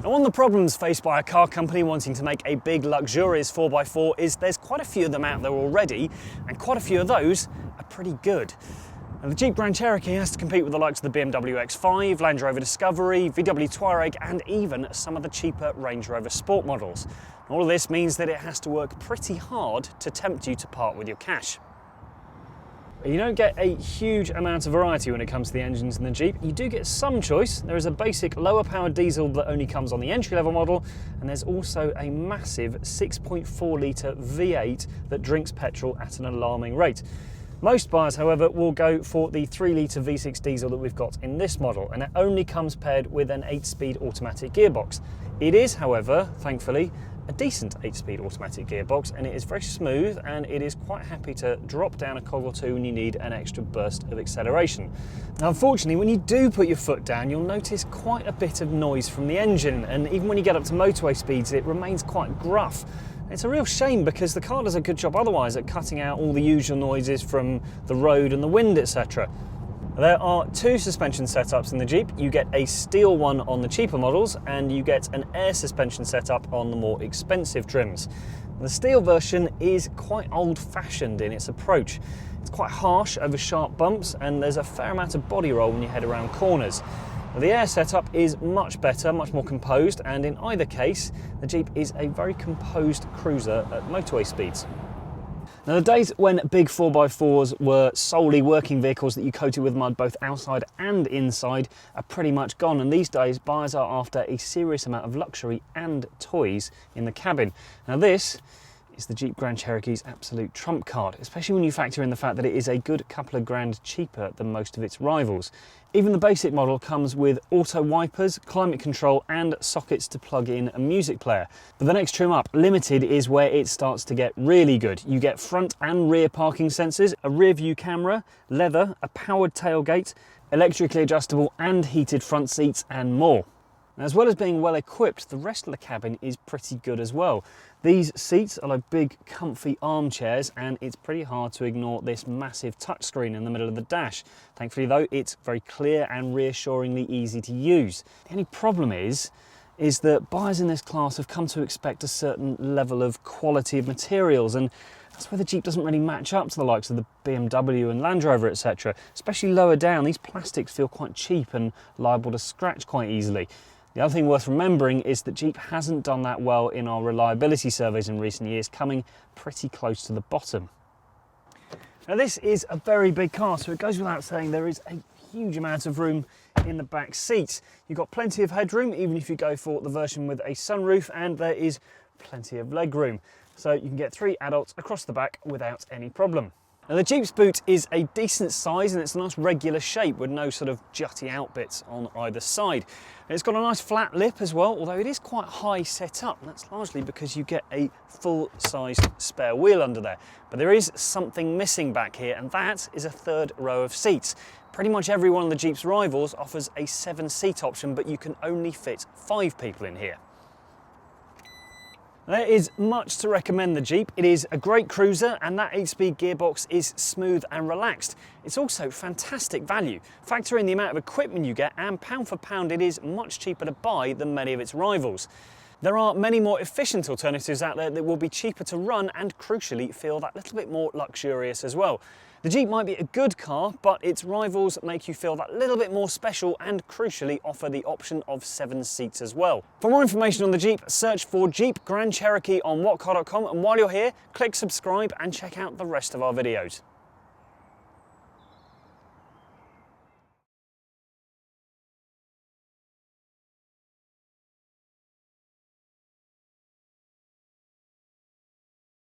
Now, one of the problems faced by a car company wanting to make a big luxurious 4x4 is there's quite a few of them out there already, and quite a few of those are pretty good. Now, the Jeep Grand Cherokee has to compete with the likes of the BMW X5, Land Rover Discovery, VW Touareg, and even some of the cheaper Range Rover Sport models. All of this means that it has to work pretty hard to tempt you to part with your cash. You don't get a huge amount of variety when it comes to the engines in the Jeep. You do get some choice. There is a basic lower powered diesel that only comes on the entry level model, and there's also a massive 6.4 litre V8 that drinks petrol at an alarming rate. Most buyers, however, will go for the 3 litre V6 diesel that we've got in this model, and it only comes paired with an 8-speed automatic gearbox. It is, however, thankfully, a decent 8-speed automatic gearbox, and it is very smooth, and it is quite happy to drop down a cog or two when you need an extra burst of acceleration. Now, unfortunately, when you do put your foot down, you'll notice quite a bit of noise from the engine, and even when you get up to motorway speeds, it remains quite gruff. It's a real shame because the car does a good job otherwise at cutting out all the usual noises from the road and the wind, etc. There are two suspension setups in the Jeep. You get a steel one on the cheaper models, and you get an air suspension setup on the more expensive trims. The steel version is quite old-fashioned in its approach. It's quite harsh over sharp bumps, and there's a fair amount of body roll when you head around corners. The air setup is much better, much more composed, and in either case, the Jeep is a very composed cruiser at motorway speeds. Now, the days when big 4x4s were solely working vehicles that you coated with mud both outside and inside are pretty much gone, and these days buyers are after a serious amount of luxury and toys in the cabin. Now, this is the Jeep Grand Cherokee's absolute trump card, especially when you factor in the fact that it is a good couple of grand cheaper than most of its rivals. Even the basic model comes with auto wipers, climate control, and sockets to plug in a music player. But the next trim up, Limited, is where it starts to get really good. You get front and rear parking sensors, a rear view camera, leather, a powered tailgate, electrically adjustable and heated front seats, and more. Now, as well as being well equipped, the rest of the cabin is pretty good as well. These seats are like big comfy armchairs, and it's pretty hard to ignore this massive touchscreen in the middle of the dash. Thankfully though, it's very clear and reassuringly easy to use. The only problem is that buyers in this class have come to expect a certain level of quality of materials, and that's where the Jeep doesn't really match up to the likes of the BMW and Land Rover, etc. Especially lower down, these plastics feel quite cheap and liable to scratch quite easily. The other thing worth remembering is that Jeep hasn't done that well in our reliability surveys in recent years, coming pretty close to the bottom. Now, this is a very big car, so it goes without saying there is a huge amount of room in the back seat. You've got plenty of headroom, even if you go for the version with a sunroof, and there is plenty of legroom. So you can get 3 adults across the back without any problem. Now, the Jeep's boot is a decent size, and it's a nice regular shape with no sort of jutty out bits on either side. It's got a nice flat lip as well, although it is quite high set up, and that's largely because you get a full-sized spare wheel under there. But there is something missing back here, and that is a 3rd row of seats. Pretty much every one of the Jeep's rivals offers a 7-seat option, but you can only fit 5 people in here. There is much to recommend the Jeep. It is a great cruiser, and that 8-speed gearbox is smooth and relaxed. It's also fantastic value. Factor in the amount of equipment you get, and pound for pound it is much cheaper to buy than many of its rivals. There are many more efficient alternatives out there that will be cheaper to run and crucially feel that little bit more luxurious as well. The Jeep might be a good car, but its rivals make you feel that little bit more special and crucially offer the option of 7 seats as well. For more information on the Jeep, search for Jeep Grand Cherokee on whatcar.com, and while you're here, click subscribe and check out the rest of our videos.